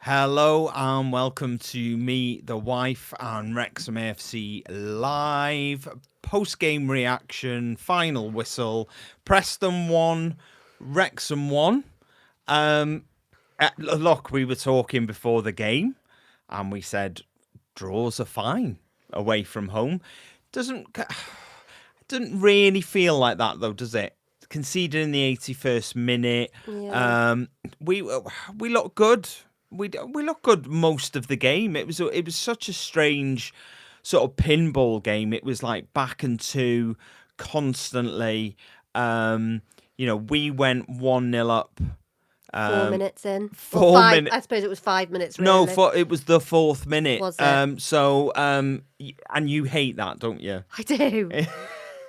Hello and welcome to Me, the Wife, and Wrexham AFC live post-game reaction, final whistle. Preston won, Wrexham won. Look, we were talking before the game, and we said draws are fine away from home. Doesn't really feel like that though, does it? Conceded in the 81st minute. Yeah. We look good. We look good most of the game. It was such a strange sort of pinball game. It was like back and two constantly. We went 1-0 up. 4 minutes in. Well, 4 minutes. I suppose it was 5 minutes, No, really. it was the fourth minute. Was it? And you hate that, don't you? I do.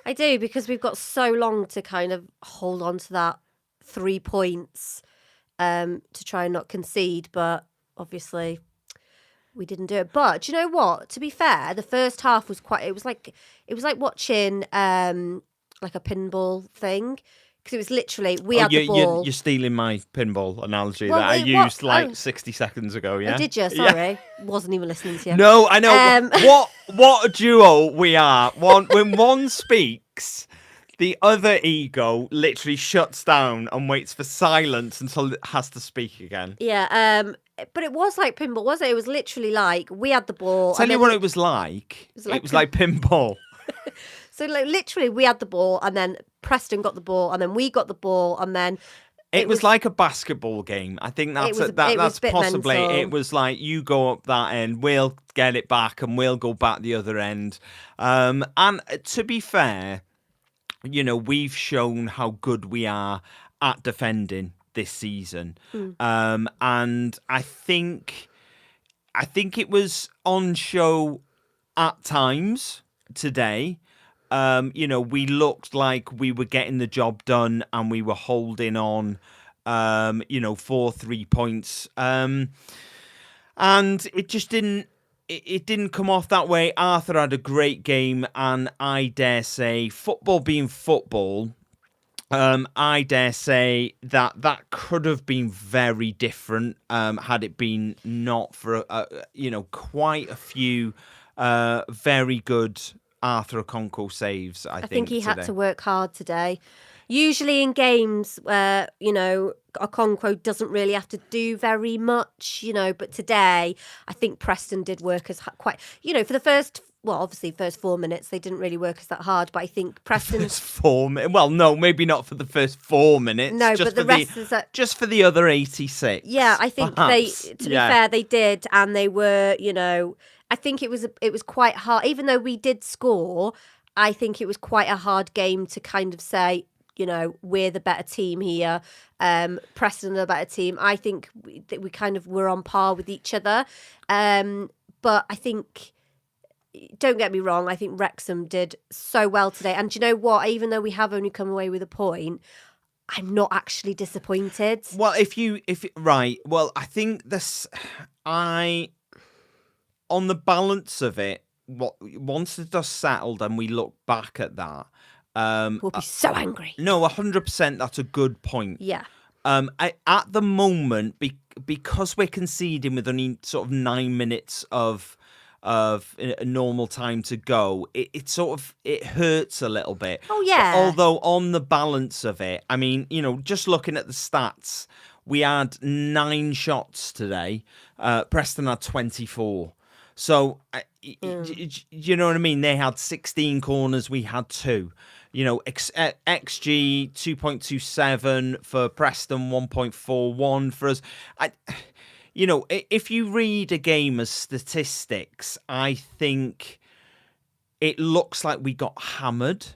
I do, because we've got so long to kind of hold on to that 3 points to try and not concede. But obviously, we didn't do it. But do you know what? To be fair, the first half was it was like watching like a pinball thing. Because it was literally, we had the ball. You're stealing my pinball analogy Well, that I it- used what- 60 seconds ago, yeah? Oh, did you? Sorry. Wasn't even listening to you. No, I know. What a duo we are. When one speaks, the other ego literally shuts down and waits for silence until it has to speak again. Yeah, but it was like pinball, wasn't it? It was literally like we had the ball. Tell and you then what it was like. It was like pinball. So like, literally we had the ball, and then Preston got the ball, and then we got the ball, and then It was like a basketball game. I think that's it was that's a bit possibly mental. it was like you go up that end, we'll get it back, and we'll go back the other end. And to be fair, we've shown how good we are at defending this season. And I think it was on show at times today. We looked like we were getting the job done and we were holding on, for 3 points. And it just didn't. It didn't come off that way. Arthur had a great game, and I dare say, football being football, I dare say that could have been very different had it been not for quite a few very good Arthur Okonkwo saves. I think he today. had to work hard today. Usually in games where, Okonkwo doesn't really have to do very much, but today I think Preston did work as quite, for the first, obviously first 4 minutes, they didn't really work as that hard, but I think Preston... First 4 minutes? Well, no, maybe not for the first 4 minutes. No, just but the rest is... Just for the other 86. Yeah, I think perhaps. to be fair, they did, and they were, I think it was quite hard. Even though we did score, I think it was quite a hard game to kind of say, we're the better team here. Preston are the better team. I think we kind of were on par with each other. But I think, don't get me wrong, I think Wrexham did so well today. And do you know what? Even though we have only come away with a point, I'm not actually disappointed. Well, well, I think on the balance of it, once the dust settled and we look back at that, We'll be so angry. No, 100%. That's a good point. Yeah. At the moment, because we're conceding with only sort of 9 minutes of a normal time to go, it hurts a little bit. Oh yeah. But although on the balance of it, I mean, just looking at the stats, we had 9 shots today. Preston had 24. So, you know what I mean? They had 16 corners, we had 2. XG 2.27 for Preston, 1.41 for us. If you read a game as statistics, I think it looks like we got hammered,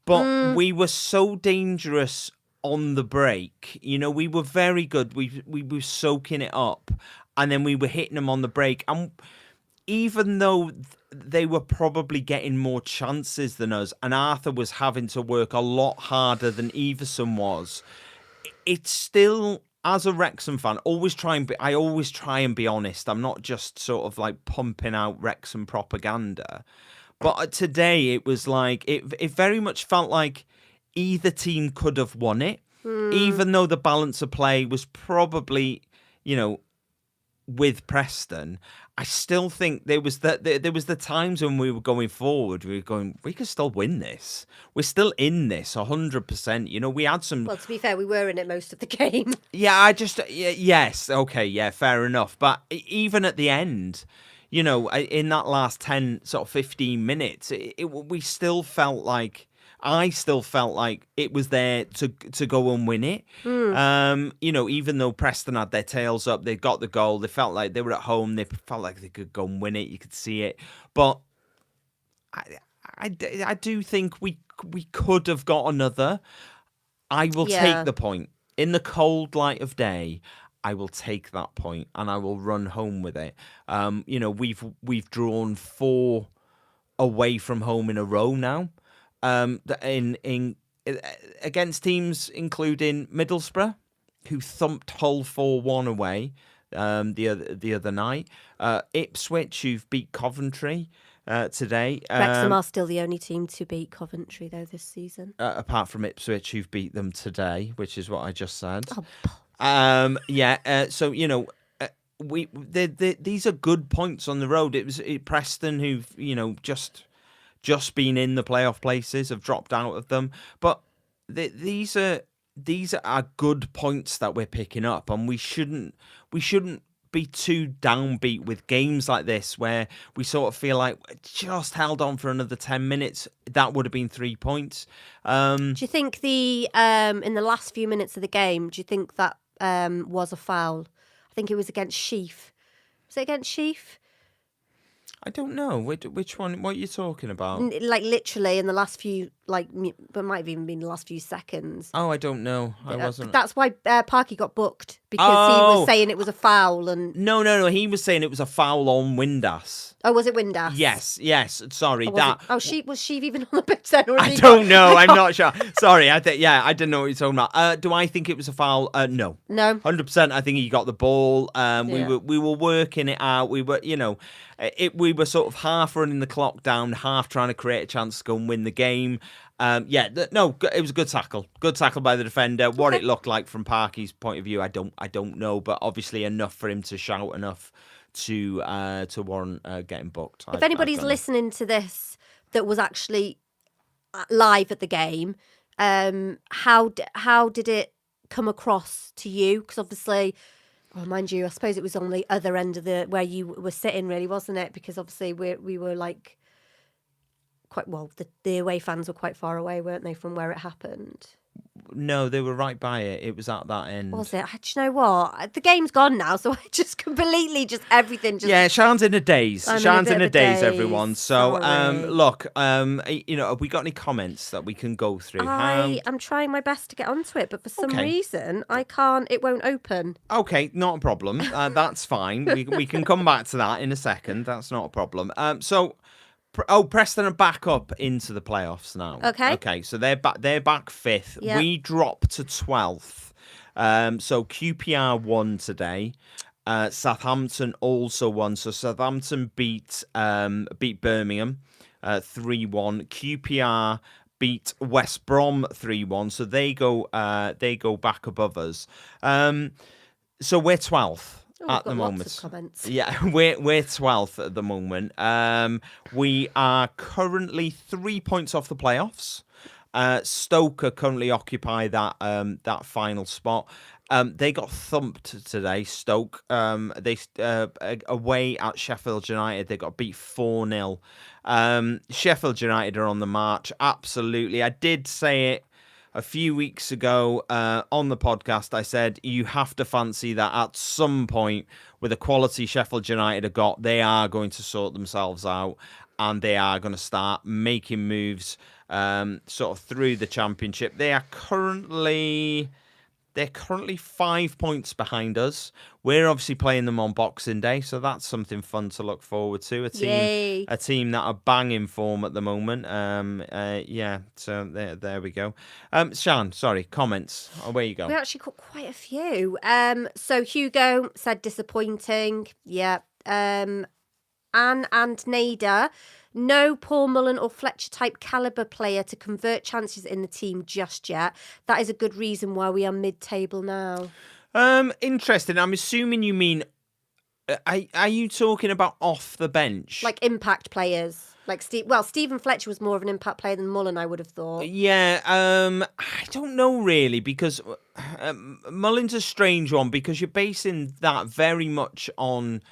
but we were so dangerous on the break. We were very good. We were soaking it up, and then we were hitting them on the break. And even though they were probably getting more chances than us, and Arthur was having to work a lot harder than Everson was, it's still, as a Wrexham fan, I always try and be honest. I'm not just sort of like pumping out Wrexham propaganda. But today it was like, it very much felt like either team could have won it, even though the balance of play was probably, with Preston, I still think there was the times when we were going forward, we were going, we could still win this. We're still in this 100%. You know, we had some. Well, to be fair, we were in it most of the game. Yeah, yes, okay, yeah, fair enough. But even at the end, you know, in that last 10, sort of 15 minutes, we still felt like. I still felt like it was there to go and win it. You know, even though Preston had their tails up, they got the goal. They felt like they were at home. They felt like they could go and win it. You could see it, but I do think we could have got another. I will take the point in the cold light of day. I will take that point and I will run home with it. You know, we've drawn 4 away from home in a row now. In against teams including Middlesbrough, who thumped Hull 4-1 away the other night. Ipswich, who've beat Coventry today. Wrexham are still the only team to beat Coventry though this season, apart from Ipswich, who've beat them today, which is what I just said. Oh. So you know. These are good points on the road. It was Preston who've, you know, just been in the playoff places, have dropped out of them. But these are good points that we're picking up, and we shouldn't be too downbeat with games like this where we sort of feel like just held on for another 10 minutes. That would have been 3 points. Do you think in the last few minutes of the game, do you think that was a foul? I think it was against Sheaf. Was it against Sheaf? I don't know which one. What are you talking about? Like literally in the last few, but might have even been the last few seconds. Oh, I don't know. I wasn't. That's why Parky got booked, because he was saying it was a foul. And no. He was saying it was a foul on Windass. Oh, was it Windass? Yes. Sorry, was Sheaf even on the pitch then? I don't know. I'm not sure. Sorry, I didn't know what you're talking about. Do I think it was a foul? No. 100%. I think he got the ball. We were working it out. We were, you know. We were sort of half running the clock down, half trying to create a chance to go and win the game. It was a good tackle. Good tackle by the defender. What it looked like from Parky's point of view, I don't know, but obviously enough for him to shout enough to warrant getting booked. If anybody's listening to this that was actually live at the game, how did it come across to you? Because obviously. Oh, mind you, I suppose it was on the other end of where you were sitting, really, wasn't it? Because obviously we were like quite well. The away fans were quite far away, weren't they, from where it happened? No, they were right by it. It was at that end. Was it? Do you know what? The game's gone now, so I just completely everything. Yeah, Sian's in a daze. Sian's in a daze, everyone. So, look, you know, have we got any comments that we can go through? I'm trying my best to get onto it, but for some reason I can't. It won't open. Okay, not a problem. That's fine. We can come back to that in a second. That's not a problem. Preston are back up into the playoffs now. Okay, so they're back 5th. Yep. We dropped to 12th. So QPR won today. Southampton also won. So Southampton beat Birmingham 3-1. QPR beat West Brom 3-1. So they go back above us. So we're 12th. At the moment, lots of comments. Yeah, we're 12th at the moment. We are currently 3 points off the playoffs. Stoke currently occupy that final spot. They got thumped today. Stoke. They away at Sheffield United. They got beat 4-0. Sheffield United are on the march. Absolutely, I did say it. A few weeks ago on the podcast, I said you have to fancy that at some point with the quality Sheffield United have got, they are going to sort themselves out and they are going to start making moves sort of through the championship. They're currently 5 points behind us. We're obviously playing them on Boxing Day, so that's something fun to look forward to. A team that are banging form at the moment. So there we go. Sian, sorry, comments. Away you go. We actually got quite a few. So Hugo said disappointing. Yeah. Anne and Nader. No Paul Mullen or Fletcher type caliber player to convert chances in the team just yet. That is a good reason why we are mid-table now. Interesting. I'm assuming you mean Are you talking about off the bench? Like impact players. Like Stephen Fletcher was more of an impact player than Mullen, I would have thought. Yeah, I don't know really because Mullins a strange one because you're basing that very much on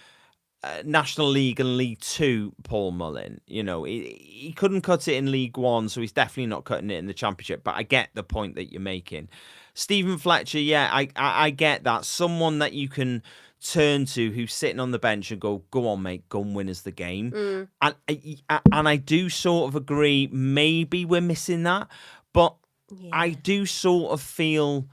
National League and League Two. Paul Mullin, he couldn't cut it in League One, so he's definitely not cutting it in the Championship. But I get the point that you're making. Stephen Fletcher, yeah, I get that. Someone that you can turn to who's sitting on the bench and go on, mate, go and win us the game. And I do sort of agree. Maybe we're missing that, but I do sort of feel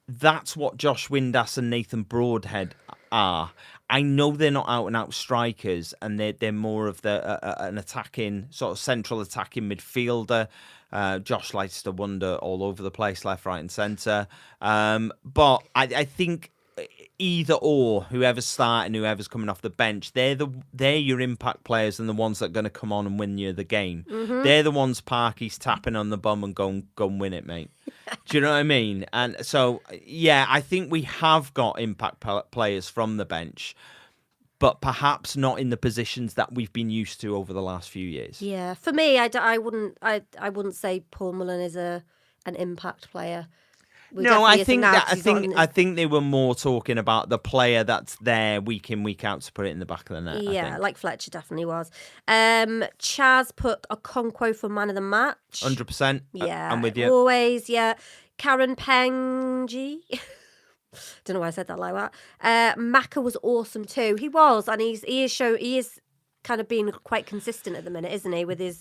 that's what Josh Windass and Nathan Broadhead are. I know they're not out and out strikers, and they're more of an attacking sort of central attacking midfielder. Josh likes to wander all over the place, left, right, and centre. But I think either or, whoever's starting, whoever's coming off the bench, they're your impact players and the ones that are going to come on and win you the game. Mm-hmm. They're the ones Parky's tapping on the bum and go and win it, mate. Do you know what I mean? And so, yeah, I think we have got impact players from the bench, but perhaps not in the positions that we've been used to over the last few years. Yeah, for me, I wouldn't say Paul Mullen is an impact player. No, I think they were more talking about the player that's there week in, week out to put it in the back of the net. Yeah, like Fletcher definitely was. Chaz put Okonkwo for man of the match. 100%. Yeah, I'm with you. Always, yeah. Karen Pengi. Don't know why I said that like that. Maka was awesome too. He was, and he is kind of being quite consistent at the minute, isn't he, with his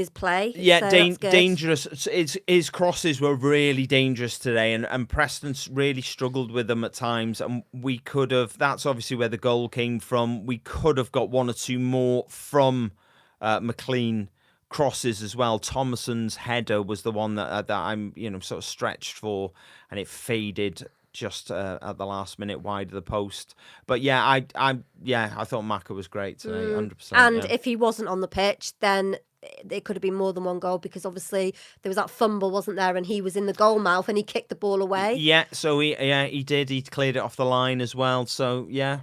play? Yeah, so dangerous. His crosses were really dangerous today, and Preston's really struggled with them at times. And we could have. That's obviously where the goal came from. We could have got one or two more from McLean crosses as well. Thomason's header was the one that I'm sort of stretched for, and it faded just at the last minute wide of the post. But yeah, I thought Maka was great today, 100%. And if he wasn't on the pitch, then it could have been more than one goal, because obviously there was that fumble, wasn't there? And he was in the goal mouth and he kicked the ball away. Yeah, so he did. He cleared it off the line as well. So yeah,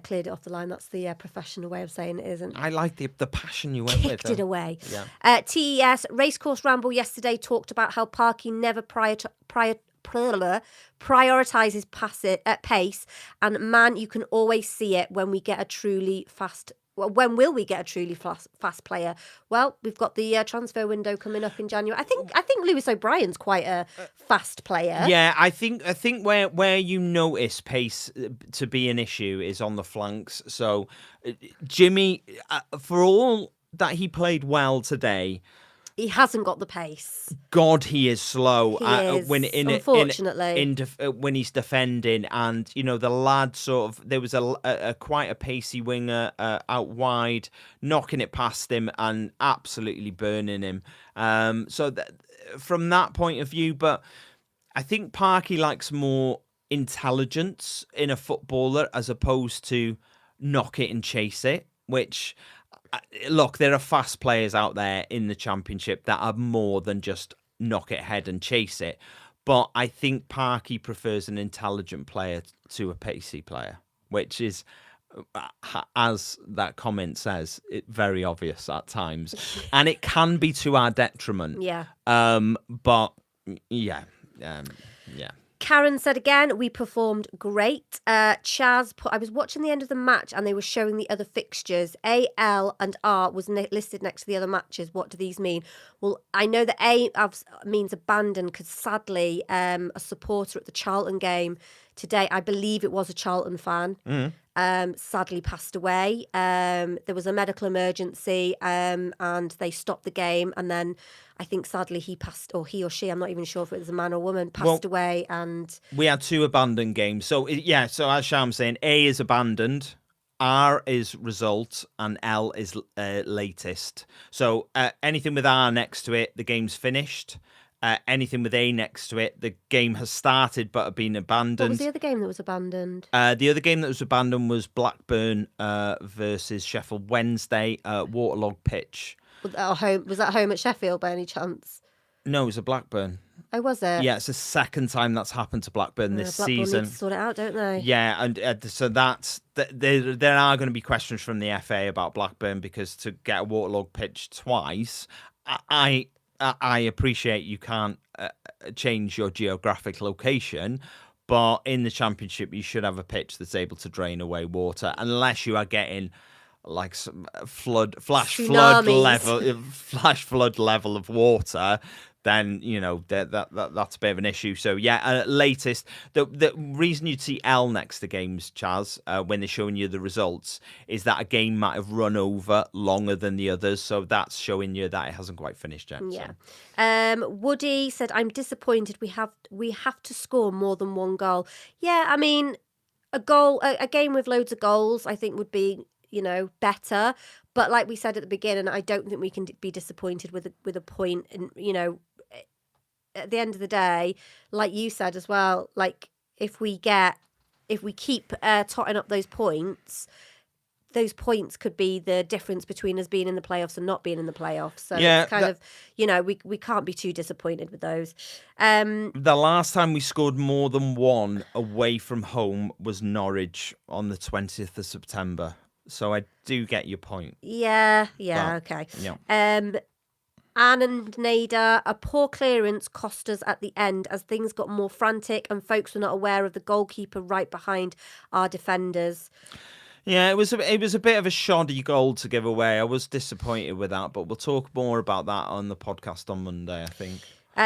cleared it off the line. That's the professional way of saying it, isn't? I like the passion you went with. Kicked it away. Yeah. TES Racecourse Ramble yesterday talked about how Parky never prioritizes pace, and man, you can always see it when we get a truly fast. Well, when will we get a truly fast player? Well, we've got the transfer window coming up in January. I think Lewis O'Brien's quite a fast player. Yeah, I think where you notice pace to be an issue is on the flanks. So Jimmy, for all that he played well today, he hasn't got the pace. God, he is slow. He is, unfortunately. When he's defending, and the lad sort of, there was a quite a pacey winger out wide, knocking it past him and absolutely burning him. So from that point of view, but I think Parky likes more intelligence in a footballer as opposed to knock it and chase it, which. Look, there are fast players out there in the Championship that are more than just knock it head and chase it. But I think Parky prefers an intelligent player to a pacey player, which is, as that comment says, very obvious at times. And it can be to our detriment. Yeah. But, yeah. Karen said again, we performed great. Chaz I was watching the end of the match and they were showing the other fixtures. A, L and R was listed next to the other matches. What do these mean? Well, I know that A means abandoned because sadly a supporter at the Charlton game today, I believe it was a Charlton fan, sadly passed away. There was a medical emergency and they stopped the game, and then I think sadly he passed, or he or she, I'm not even sure if it was a man or woman, passed away. And we had two abandoned games. So so as Sham's saying, A is abandoned, R is result, and L is latest. So anything with R next to it, the game's finished. Anything with A next to it, the game has started but have been abandoned. What was the other game that was abandoned? The other game that was abandoned was Blackburn versus Sheffield Wednesday, waterlogged pitch. Was that home at Sheffield by any chance? No, it was a Blackburn. Oh, was it? Yeah, it's the second time that's happened to Blackburn this Blackpool season. need to sort it out, don't they? Yeah, and so there are going to be questions from the FA about Blackburn, because to get a waterlogged pitch twice, I appreciate you can't change your geographic location, but in the Championship you should have a pitch that's able to drain away water, unless you are getting like some flash flood level of water. Then that's a bit of an issue. So yeah, latest the reason you'd see L next to games, Chaz, when they're showing you the results, is that a game might have run over longer than the others. So that's showing you that it hasn't quite finished yet. Yeah. So. Woody said, "I'm disappointed. We have to score more than one goal." Yeah, I mean, a game with loads of goals, I think would be better. But like we said at the beginning, I don't think we can be disappointed with a point. And at the end of the day, like you said as well, like if we keep totting up those points could be the difference between us being in the playoffs and not being in the playoffs. So it's kind of, we can't be too disappointed with those. The last time we scored more than one away from home was Norwich on the 20th of September. So I do get your point. Yeah, okay. Yeah. Anne and Nader, a poor clearance cost us at the end as things got more frantic and folks were not aware of the goalkeeper right behind our defenders. Yeah, it was a bit of a shoddy goal to give away. I was disappointed with that, but we'll talk more about that on the podcast on Monday, I think.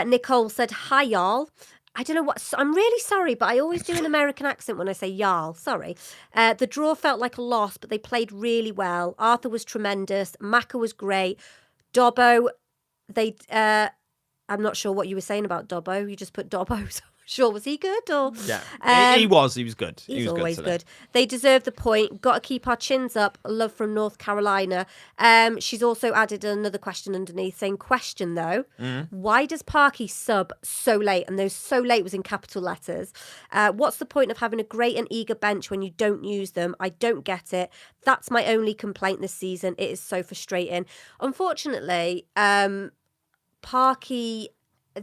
Nicole said, "Hi, y'all." I don't know what. I'm really sorry, but I always do an American accent when I say y'all. Sorry. The draw felt like a loss, but they played really well. Arthur was tremendous. Maka was great. Dobbo, I'm not sure what you were saying about Dobbo. You just put Dobbo. So sure, was he good? Or yeah, he was good. He's was always good. They deserve the point. Got to keep our chins up. Love from North Carolina. She's also added another question underneath saying, question though, why does Parky sub so late? And those "so late" was in capital letters. What's the point of having a great and eager bench when you don't use them? I don't get it. That's my only complaint this season. It is so frustrating. Unfortunately, Parky,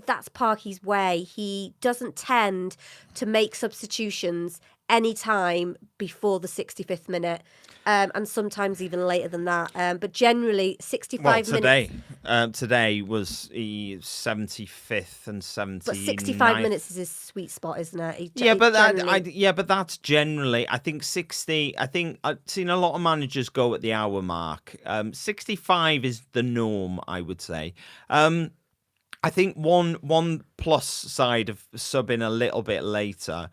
that's Parky's way. He doesn't tend to make substitutions any time before the 65th minute, and sometimes even later than that. But generally, 65 minutes. Today was the 75th and 79th. But 65 minutes is his sweet spot, isn't it? But that's generally. I think 60. I think I've seen a lot of managers go at the hour mark. 65 is the norm, I would say. I think one plus side of subbing a little bit later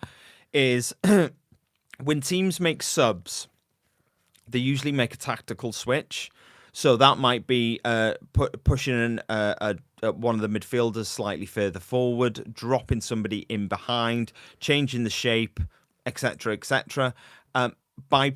is when teams make subs, they usually make a tactical switch. So that might be pushing one of the midfielders slightly further forward, dropping somebody in behind, changing the shape, etc., etc. By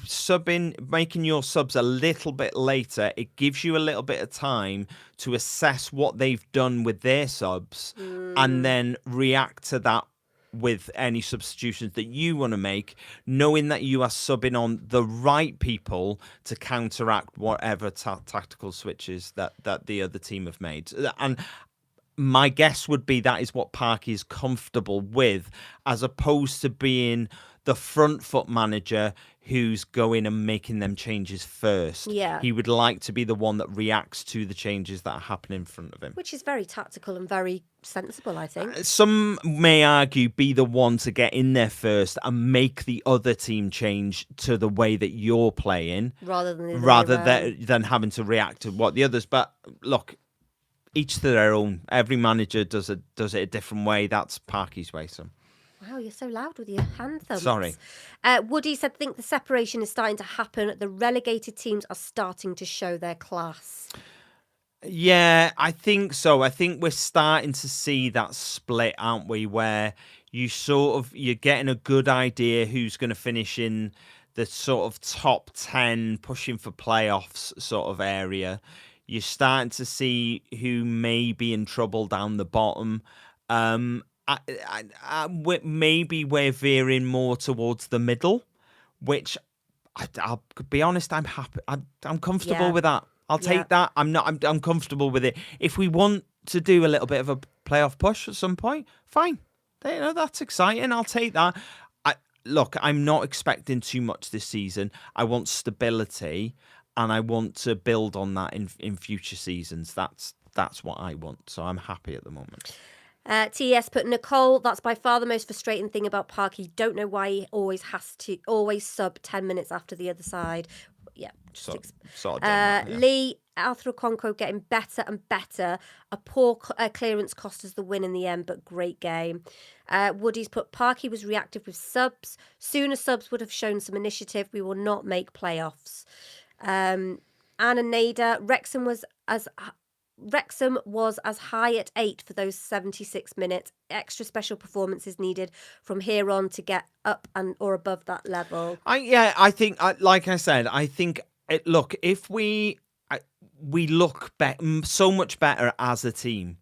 making your subs a little bit later, it gives you a little bit of time to assess what they've done with their subs and then react to that with any substitutions that you want to make, knowing that you are subbing on the right people to counteract whatever tactical switches that the other team have made. And my guess would be that is what Parky is comfortable with, as opposed to being the front foot manager who's going and making them changes first. Yeah. He would like to be the one that reacts to the changes that are happening in front of him. Which is very tactical and very sensible, I think. Some may argue be the one to get in there first and make the other team change to the way that you're playing, rather than having to react to what the others. But look, each to their own. Every manager does it a different way. That's Parky's way. So. Wow, you're so loud with your hand thumbs. Sorry. Woody said, I think the separation is starting to happen. The relegated teams are starting to show their class. Yeah, I think so. I think we're starting to see that split, aren't we? Where you're getting a good idea who's going to finish in the sort of top 10, pushing for playoffs sort of area. You're starting to see who may be in trouble down the bottom. Maybe we're veering more towards the middle, which I'll be honest, I'm happy. I'm comfortable with that. I'll take that. I'm comfortable with it. If we want to do a little bit of playoff push at some point, fine. That's exciting. I'll take that. Look, I'm not expecting too much this season. I want stability, and I want to build on that in future seasons. That's what I want. So I'm happy at the moment. TS put Nicole, that's by far the most frustrating thing about Parky. Don't know why he always sub 10 minutes after the other side. Yeah. Lee, Arthur Okonkwo getting better and better. A poor clearance cost us the win in the end, but great game. Woody's put Parky was reactive with subs. Sooner subs would have shown some initiative. We will not make playoffs. Anna Nader, Wrexham was as high at 8 for those 76 minutes. Extra special performances needed from here on to get up or above that level. I think, like I said, I think, look, if we look so much better as a team,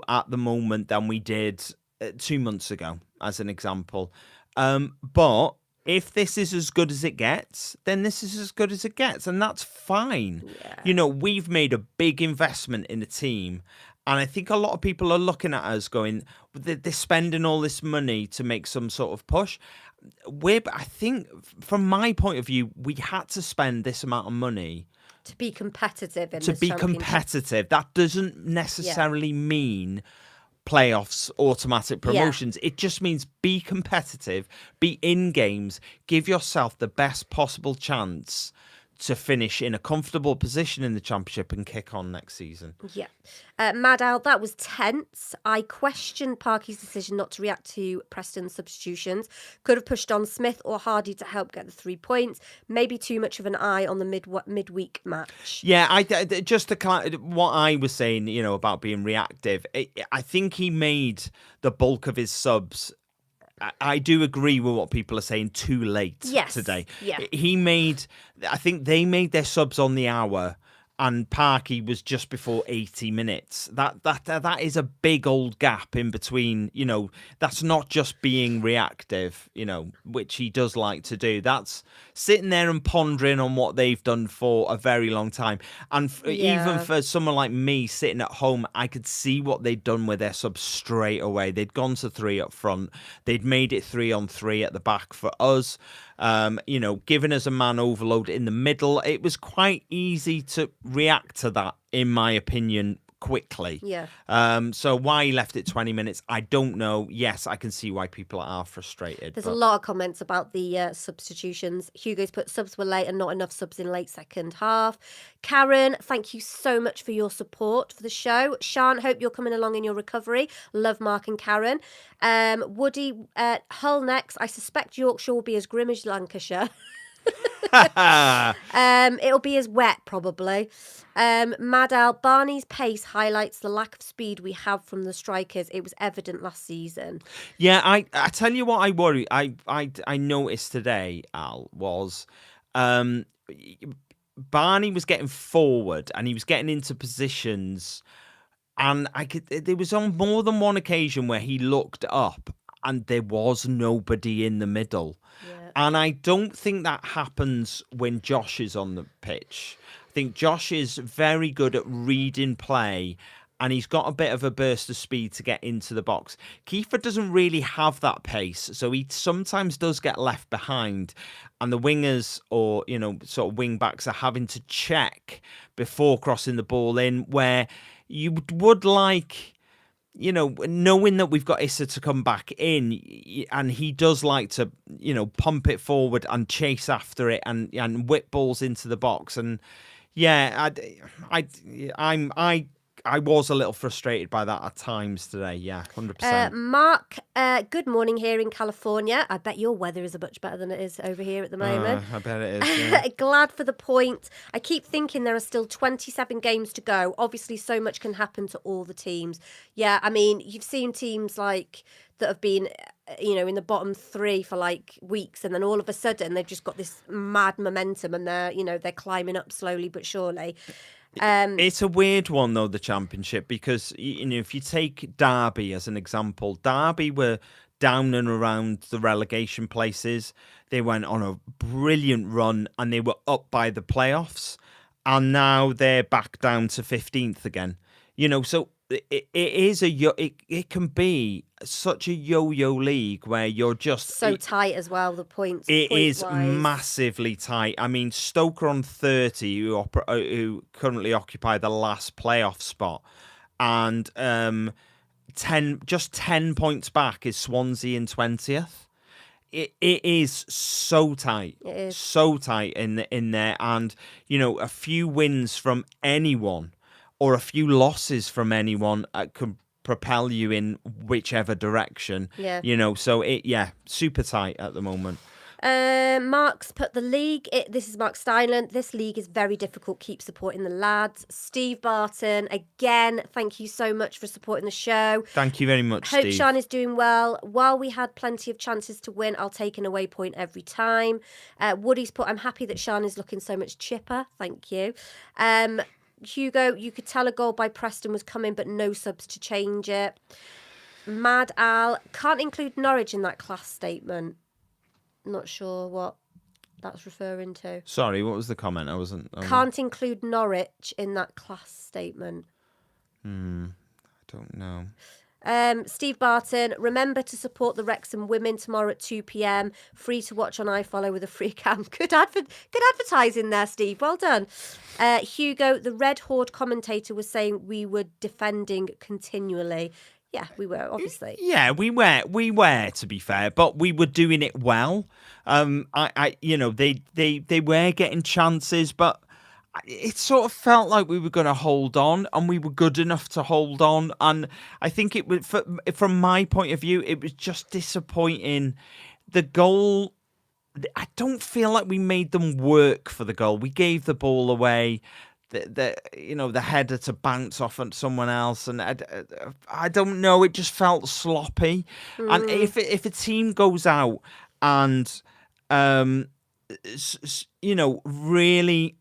at the moment than we did 2 months ago, as an example. But if this is as good as it gets, then this is as good as it gets, and that's fine. Yeah. We've made a big investment in the team, and I think a lot of people are looking at us going, they're spending all this money to make some sort of push. I think, from my point of view, we had to spend this amount of money to be competitive. Competitive. That doesn't necessarily mean playoffs, automatic promotions. It just means be competitive, be in games, give yourself the best possible chance to finish in a comfortable position in the championship and kick on next season. Yeah. Mad Al, that was tense. I questioned Parky's decision not to react to Preston's substitutions. Could have pushed on Smith or Hardy to help get the 3 points. Maybe too much of an eye on the midweek match. Yeah, just to what I was saying, about being reactive, I think he made the bulk of his subs. I do agree with what people are saying, too late today. Yeah. I think they made their subs on the hour, and Parky was just before 80 minutes. That is a big old gap in between. That's not just being reactive, which he does like to do. That's sitting there and pondering on what they've done for a very long time. And even for someone like me sitting at home, I could see what they'd done with their subs straight away. They'd gone to 3 up front. They'd made it 3-on-3 at the back for us. Giving us a man overload in the middle. It was quite easy to react to that, in my opinion, quickly. Yeah. So why he left it 20 minutes, I don't know. Yes, I can see why people are frustrated. There's a lot of comments about the substitutions. Hugo's put subs were late and not enough subs in late second half. Karen, thank you so much for your support for the show. Shan, hope you're coming along in your recovery. Love Mark and Karen. Woody, Hull next. I suspect Yorkshire will be as grim as Lancashire. It'll be as wet, probably. Madal, Barney's pace highlights the lack of speed we have from the strikers. It was evident last season. Yeah, I tell you what I worry. I noticed today, Al, was Barney was getting forward and he was getting into positions, and there was on more than one occasion where he looked up and there was nobody in the middle. Yeah. And I don't think that happens when Josh is on the pitch. I think Josh is very good at reading play, and he's got a bit of a burst of speed to get into the box. Kiefer doesn't really have that pace, so he sometimes does get left behind, and the wingers or, sort of wing backs are having to check before crossing the ball in, where you would like, knowing that we've got Issa to come back in, and he does like to, pump it forward and chase after it and whip balls into the box. And yeah, I was a little frustrated by that at times today. Yeah, 100%. Mark, good morning here in California. I bet your weather is much better than it is over here at the moment. I bet it is. Yeah. Glad for the point. I keep thinking there are still 27 games to go. Obviously, so much can happen to all the teams. Yeah, I mean, you've seen teams like that have been, in the bottom 3 for like weeks, and then all of a sudden they've just got this mad momentum, and they're climbing up slowly but surely. It's a weird one, though, the Championship, because, if you take Derby as an example, Derby were down and around the relegation places. They went on a brilliant run and they were up by the playoffs, and now they're back down to 15th again. So it is it can be such a yo-yo league where you're just So tight as well, the points. it is Point-wise. massively tight. I mean, Stoke are on 30, who currently occupy the last playoff spot, and 10 points back is Swansea in 20th. It is so tight. It is. So tight in there, and a few wins from anyone or a few losses from anyone could propel you in whichever direction. Yeah. So super tight at the moment. Mark's put the league. This is Mark Steinland. This league is very difficult. Keep supporting the lads. Steve Barton, again, thank you so much for supporting the show. Thank you very much, Hope Steve. Sean is doing well. While we had plenty of chances to win, I'll take an away point every time. Woody's put, I'm happy that Sean is looking so much chipper. Thank you. Hugo, you could tell a goal by Preston was coming, but no subs to change it. Mad Al, can't include Norwich in that class statement. Not sure what that's referring to. Sorry, what was the comment? I wasn't. Can't include Norwich in that class statement. I don't know. Steve Barton, remember to support the Wrexham women tomorrow at 2 p.m. Free to watch on iFollow with a free cam. Good advertising there, Steve. Well done. Hugo, the Red Horde commentator was saying we were defending continually. Yeah, we were, obviously. Yeah, we were, to be fair, but we were doing it well. They were getting chances, but it sort of felt like we were going to hold on, and we were good enough to hold on. And I think it was, from my point of view, it was just disappointing. The goal, I don't feel like we made them work for the goal. We gave the ball away. The header to bounce off on someone else, and I don't know. It just felt sloppy. And if a team goes out and really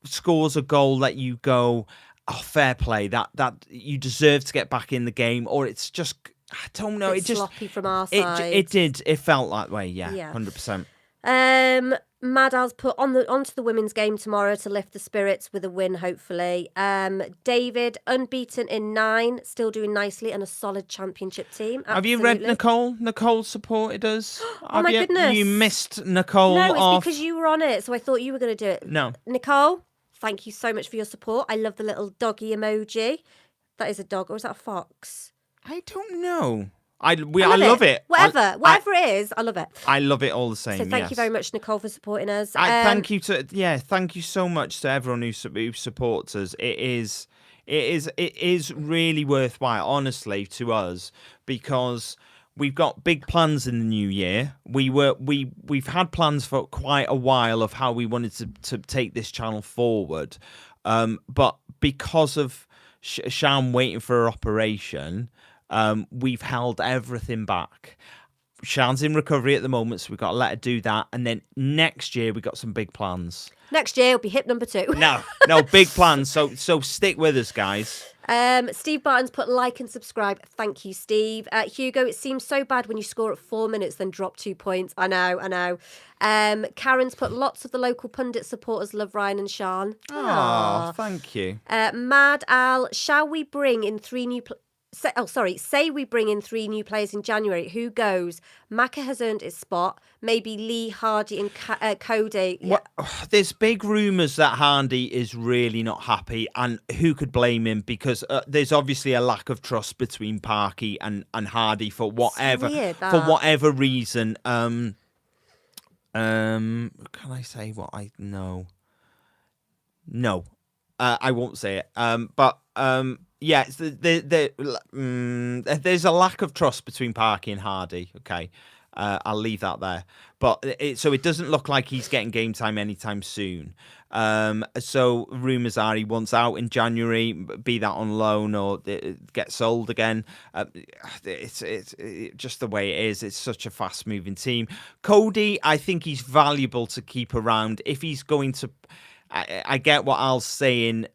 scores a goal that you go, oh, fair play, that you deserve to get back in the game, or it's just, I don't know. It's it just sloppy from our side. It did. It felt that way. Yeah. 100%. Madal's put onto the women's game tomorrow to lift the spirits with a win, hopefully. David, unbeaten in 9, still doing nicely, and a solid championship team. Absolutely. Have you read Nicole? Nicole supported us. Oh my goodness. You missed Nicole No, it's off. because you were on it, so I thought you were going to do it. No. Nicole, thank you so much for your support. I love the little doggy emoji. That is a dog, or is that a fox? I don't know. I love it. Whatever it is, I love it. I love it all the same. So thank you very much, Nicole, for supporting us. Thank you so much to everyone who supports us. It is really worthwhile, honestly, to us, because we've got big plans in the new year. We've had plans for quite a while of how we wanted to take this channel forward, but because of Sham waiting for her operation, we've held everything back. Shan's in recovery at the moment, so we've got to let her do that. And then next year, we've got some big plans. Next year, it'll be hip number 2. No, big plans. So stick with us, guys. Steve Barton's put like and subscribe. Thank you, Steve. Hugo, it seems so bad when you score at 4 minutes, then drop 2 points. I know. Karen's put lots of the local pundit supporters love Ryan and Sean. Oh, thank you. Mad Al, shall we bring in 3 new... Say we bring in 3 new players in January. Who goes? Maka has earned his spot. Maybe Lee, Hardy and Cody. Yeah. Well, there's big rumours that Hardy is really not happy, and who could blame him? Because there's obviously a lack of trust between Parky and Hardy for whatever reason. Can I say what I know? No, I won't say it. Yeah, there's a lack of trust between Parky and Hardy. Okay, I'll leave that there. But so it doesn't look like he's getting game time anytime soon. So rumours are he wants out in January, be that on loan or get sold again. It's just the way it is. It's such a fast moving team. Cody, I think he's valuable to keep around if he's going to. I get what Al's saying,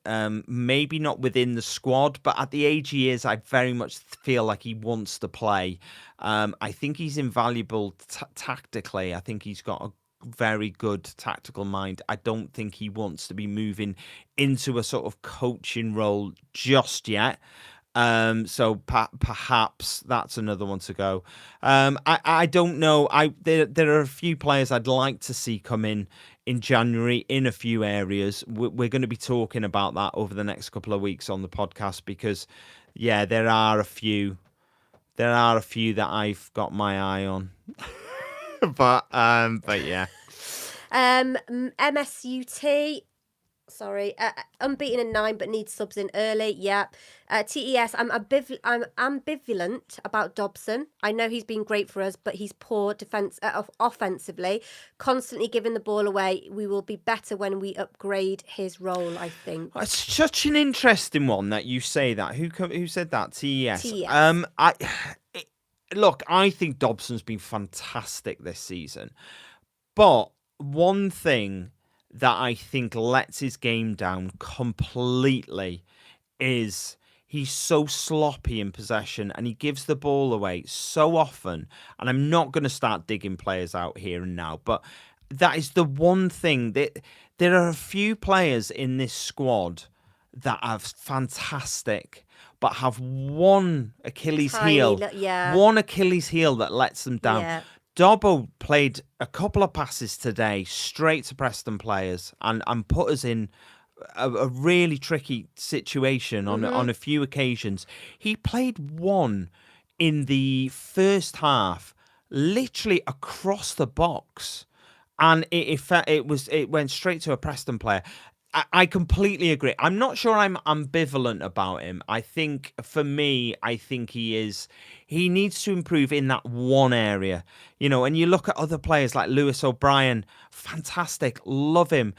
maybe not within the squad, but at the age he is, I very much feel like he wants to play. I think he's invaluable tactically. I think he's got a very good tactical mind. I don't think he wants to be moving into a sort of coaching role just yet. So perhaps that's another one to go. I don't know. There are a few players I'd like to see come in January in a few areas. We're going to be talking about that over the next couple of weeks on the podcast because, yeah, there are a few. There are a few that I've got my eye on. but yeah. MSUT. Sorry, unbeaten in 9, but needs subs in early. Yeah. TES, I'm ambivalent about Dobson. I know he's been great for us, but he's poor offensively, constantly giving the ball away. We will be better when we upgrade his role, I think. It's such an interesting one that you say that. Who said that? TES. TES. Look, I think Dobson's been fantastic this season, but one thing that I think lets his game down completely is he's so sloppy in possession and he gives the ball away so often. And I'm not going to start digging players out here and now, but that is the one thing that there are a few players in this squad that are fantastic, but have one Achilles heel that lets them down. Yeah. Dobbo played a couple of passes today straight to Preston players and put us in a really tricky situation on a few occasions. He played one in the first half, literally across the box, and it went straight to a Preston player. I completely agree. I'm not sure I'm ambivalent about him. I think, for me, he needs to improve in that one area. And you look at other players like Lewis O'Brien, fantastic, love him.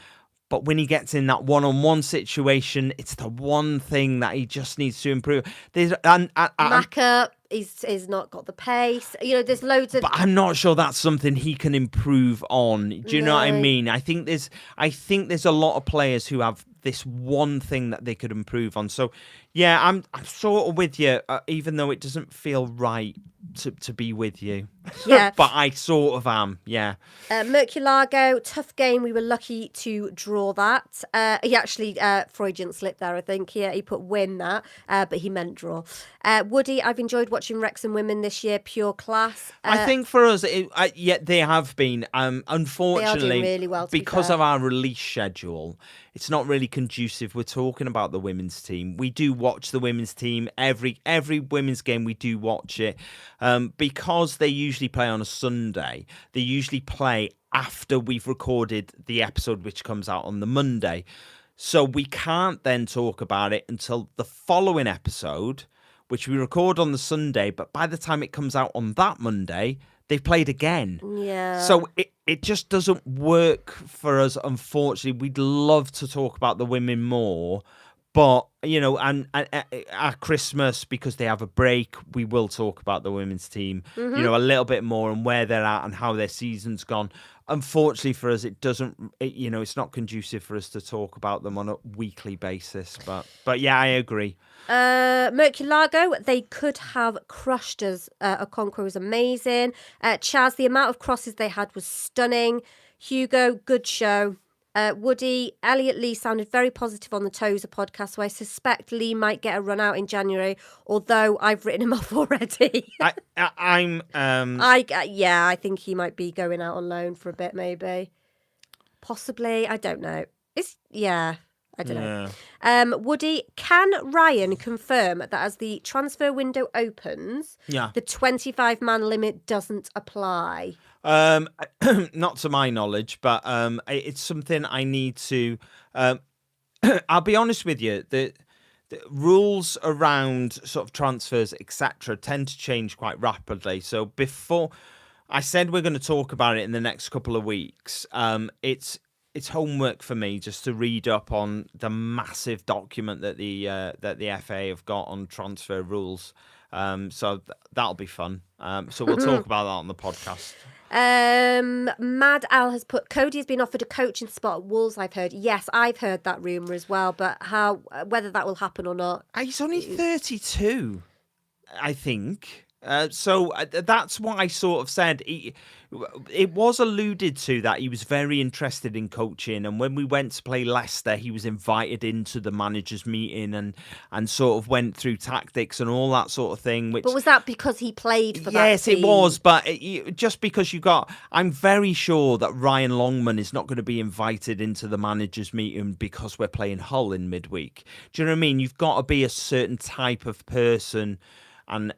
But when he gets in that one-on-one situation, it's the one thing that he just needs to improve. Maka, he's not got the pace. There's loads of. But I'm not sure that's something he can improve on. Do you know what I mean? I think there's a lot of players who have this one thing that they could improve on. So, yeah, I'm sort of with you, even though it doesn't feel right to be with you. Yeah. But I sort of am, yeah. Merculago, tough game. We were lucky to draw that. He actually, Freudian slip there, I think. He put win that, but he meant draw. Woody, I've enjoyed watching Wrexham women this year, pure class. I think for us, they have been. Unfortunately, they are doing really well, because of our release schedule, it's not really conducive. We're talking about the women's team. We do watch the women's team. Every women's game, we do watch it. Because they usually play on a Sunday, they usually play after we've recorded the episode, which comes out on the Monday. So we can't then talk about it until the following episode, which we record on the Sunday. But by the time it comes out on that Monday, they've played again. Yeah. So it just doesn't work for us, unfortunately. We'd love to talk about the women more. But, and at Christmas, because they have a break, we will talk about the women's team, a little bit more and where they're at and how their season's gone. Unfortunately for us, it's not conducive for us to talk about them on a weekly basis. But yeah, I agree. Merculago, they could have crushed us. Okonkwo was amazing. Chaz, the amount of crosses they had was stunning. Hugo, good show. Woody, Elliot Lee sounded very positive on the Tozer podcast, so I suspect Lee might get a run out in January, although I've written him off already. I think he might be going out on loan for a bit, maybe. Possibly, I don't know. I don't know. Woody, can Ryan confirm that as the transfer window opens, the 25-man limit doesn't apply? Not to my knowledge, but it's something I need to. I'll be honest with you. The rules around sort of transfers, etc., tend to change quite rapidly. So before I said we're going to talk about it in the next couple of weeks, it's homework for me just to read up on the massive document that the FA have got on transfer rules. So that'll be fun. So we'll talk about that on the podcast. Mad Al has put, Cody has been offered a coaching spot at Wolves, I've heard. Yes, I've heard that rumour as well, but whether that will happen or not. He's only 32, I think. So that's what I sort of said. It was alluded to that he was very interested in coaching, and when we went to play Leicester, he was invited into the managers' meeting and sort of went through tactics and all that sort of thing. Which But was that because he played for that yes, team? it was. But just because I'm very sure that Ryan Longman is not going to be invited into the managers' meeting because we're playing Hull in midweek. Do you know what I mean? You've got to be a certain type of person and,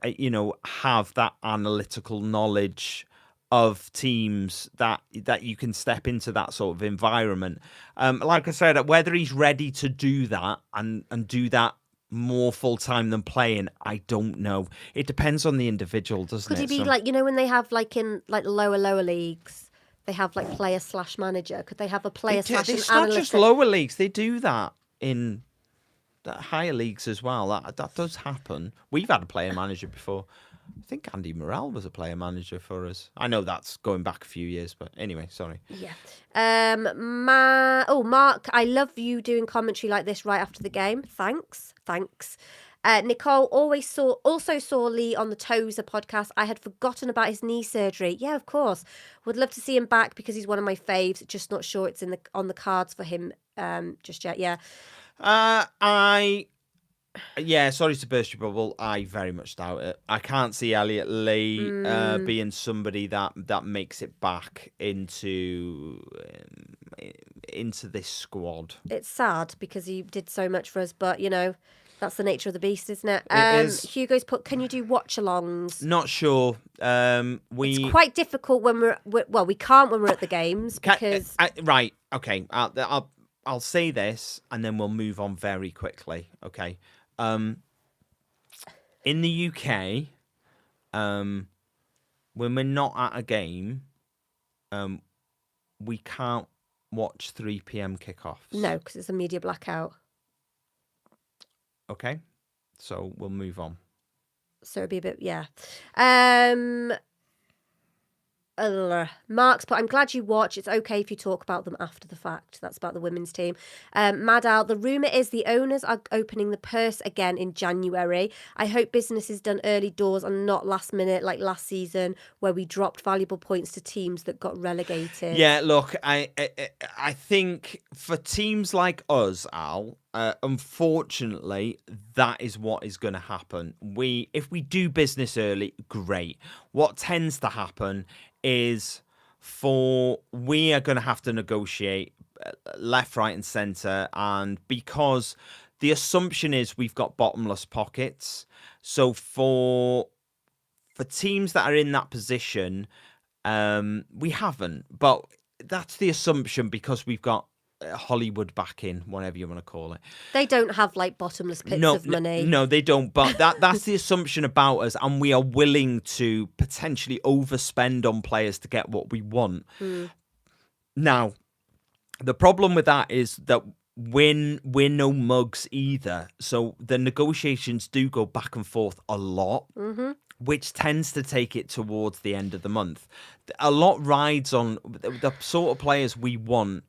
have that analytical knowledge of teams that you can step into that sort of environment. Like I said, whether he's ready to do that and do that more full-time than playing, I don't know. It depends on the individual, doesn't it? Could he be like, when they have like in like lower leagues, they have like player/manager. Could they have a player slash It's analyst? not just lower leagues. They do that in the higher leagues as well. That does happen. We've had a player manager before. I think Andy Morrell was a player manager for us. I know that's going back a few years, but anyway, sorry. Yeah. Mark, I love you doing commentary like this right after the game. Thanks. Nicole also saw Lee on the Tozer podcast. I had forgotten about his knee surgery. Yeah, of course. Would love to see him back because he's one of my faves. Just not sure it's on the cards for him just yet. Yeah. Sorry to burst your bubble. I very much doubt it. I can't see Elliot Lee being somebody that makes it back into this squad. It's sad because he did so much for us, but that's the nature of the beast, isn't it? It is. Hugo's put, can you do watch-alongs? Not sure. It's quite difficult when we can't when we're at the games because right. Okay. I'll say this and then we'll move on very quickly. Okay. In the UK, when we're not at a game, we can't watch 3 p.m. kickoffs. No, because it's a media blackout. Okay, so we'll move on. So it'd be a bit, yeah. Mark's put, I'm glad you watch. It's okay if you talk about them after the fact. That's about the women's team. Madal, the rumour is the owners are opening the purse again in January. I hope business is done early doors and not last minute like last season where we dropped valuable points to teams that got relegated. Yeah, look, I think for teams like us, Al, unfortunately, that is what is going to happen. If we do business early, great. What tends to happen is we are going to have to negotiate left, right, and centre, and because the assumption is we've got bottomless pockets, so for teams that are in that position, we haven't, but that's the assumption because we've got Hollywood backing, whatever you want to call it. They don't have like bottomless pits of money. No, they don't. But that's the assumption about us, and we are willing to potentially overspend on players to get what we want. Now, the problem with that is that we're no mugs either. So the negotiations do go back and forth a lot. Which tends to take it towards the end of the month. A lot rides on the sort of players we want.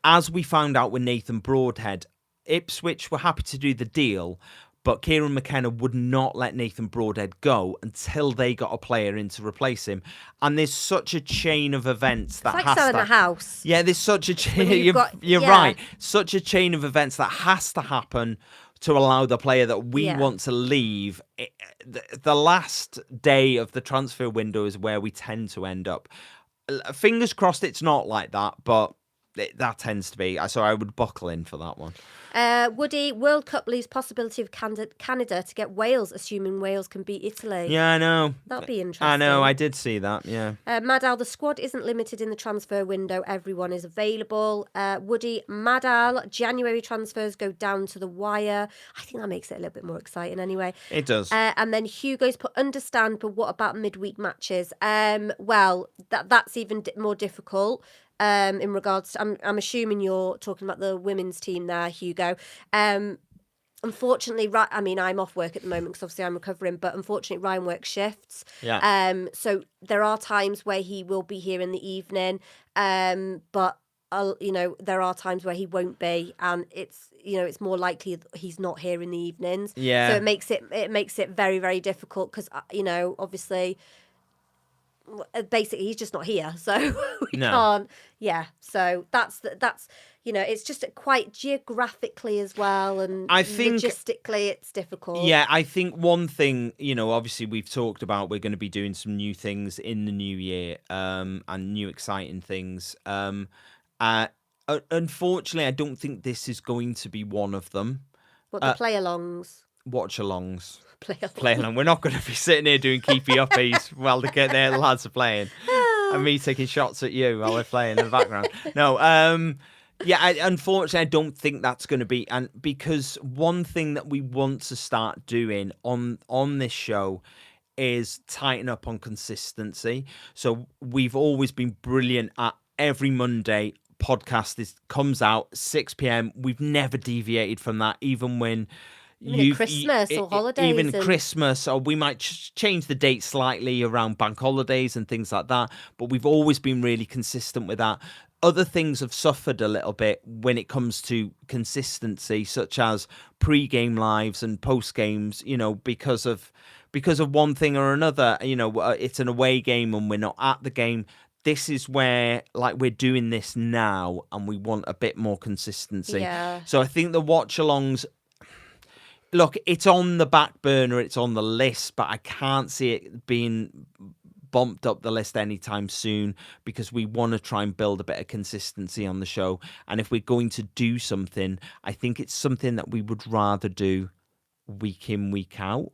As we found out with Nathan Broadhead, Ipswich were happy to do the deal, but Kieran McKenna would not let Nathan Broadhead go until they got a player in to replace him. And there's such a chain of events that it's like selling a house. Yeah, there's such a chain. You're right. Such a chain of events that has to happen to allow the player that we want to leave. The last day of the transfer window is where we tend to end up. Fingers crossed it's not like that, but that tends to be. So I would buckle in for that one. Woody, World Cup leaves possibility of Canada to get Wales, assuming Wales can beat Italy. Yeah, I know. That'd be interesting. I know, I did see that, yeah. Madal, the squad isn't limited in the transfer window. Everyone is available. Woody, Madal, January transfers go down to the wire. I think that makes it a little bit more exciting anyway. It does. And then Hugo's put, understand, but what about midweek matches? Well, that's even more difficult. In regards to, I'm assuming you're talking about the women's team there, Hugo. Unfortunately, I'm off work at the moment because obviously I'm recovering, but unfortunately Ryan works shifts. Yeah. So there are times where he will be here in the evening, but there are times where he won't be, and it's more likely that he's not here in the evenings. So Yeah. it makes it very, very difficult because obviously, basically he's just not here, so we No. can't. Yeah, so that's it's just quite geographically as well, and I think logistically it's difficult. Yeah, I think one thing, obviously we've talked about we're going to be doing some new things in the new year, and new exciting things. Unfortunately, I don't think this is going to be one of them. What the play-alongs? Watch-alongs. Play-along. Play along. We're not going to be sitting here doing keepy uppies while the lads are playing, and me taking shots at you while we're playing in the background. No, yeah, unfortunately, I don't think that's going to be, and because one thing that we want to start doing on this show is tighten up on consistency. So we've always been brilliant at every Monday podcast comes out 6 p.m. We've never deviated from that, even when. Even at Christmas or holidays. Even Christmas, or we might change the date slightly around bank holidays and things like that. But we've always been really consistent with that. Other things have suffered a little bit when it comes to consistency, such as pre-game lives and post-games, because of one thing or another. It's an away game and we're not at the game. This is where, we're doing this now and we want a bit more consistency. Yeah. So I think the watch-alongs, look, it's on the back burner, it's on the list, but I can't see it being bumped up the list anytime soon because we want to try and build a bit of consistency on the show. And if we're going to do something, I think it's something that we would rather do week in, week out,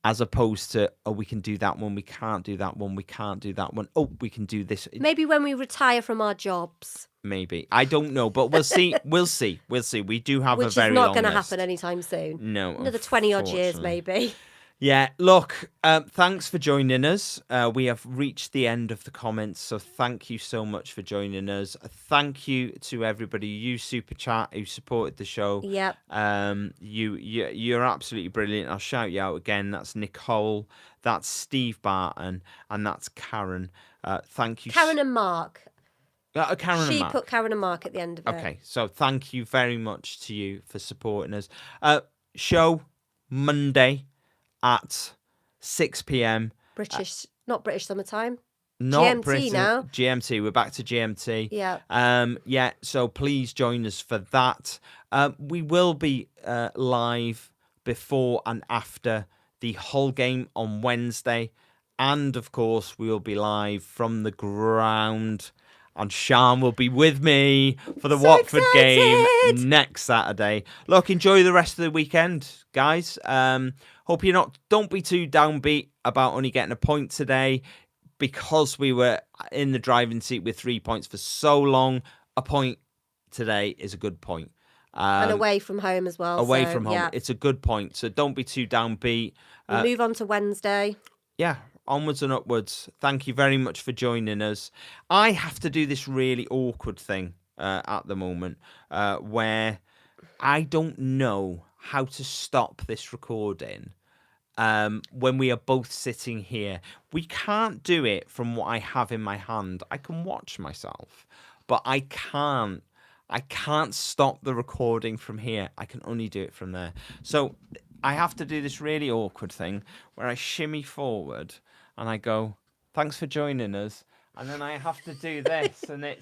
as opposed to, we can do that one, we can't do that one, we can't do that one. Oh, we can do this. Maybe when we retire from our jobs. Maybe. I don't know, but we'll see. We'll see. We do have a very long list. Which is not going to happen anytime soon. No. Another 20-odd years, maybe. Yeah, look, thanks for joining us. We have reached the end of the comments, so thank you so much for joining us. Thank you to everybody who used Super Chat, who supported the show. Yep. You're absolutely brilliant. I'll shout you out again. That's Nicole, that's Steve Barton, and that's Karen. Thank you. Karen and Mark. Karen and Mark. She put Karen and Mark at the end of it. Okay, so thank you very much to you for supporting us. Show Monday at 6 p.m. Not British summertime. Not GMT Britain, now. GMT. We're back to GMT. Yeah. Yeah. So please join us for that. We will be live before and after the Hull game on Wednesday, and of course we will be live from the ground. And Sian will be with me for the Watford game next Saturday. Look, enjoy the rest of the weekend, guys. Hope don't be too downbeat about only getting a point today, because we were in the driving seat with 3 points for so long. A point today is a good point. And away from home as well. Away from home, it's a good point. So don't be too downbeat. We move on to Wednesday. Yeah. Onwards and upwards. Thank you very much for joining us. I have to do this really awkward thing at the moment where I don't know how to stop this recording when we are both sitting here. We can't do it from what I have in my hand. I can watch myself, but I can't stop the recording from here. I can only do it from there. So I have to do this really awkward thing where I shimmy forward and I go, thanks for joining us. And then I have to do this, and it's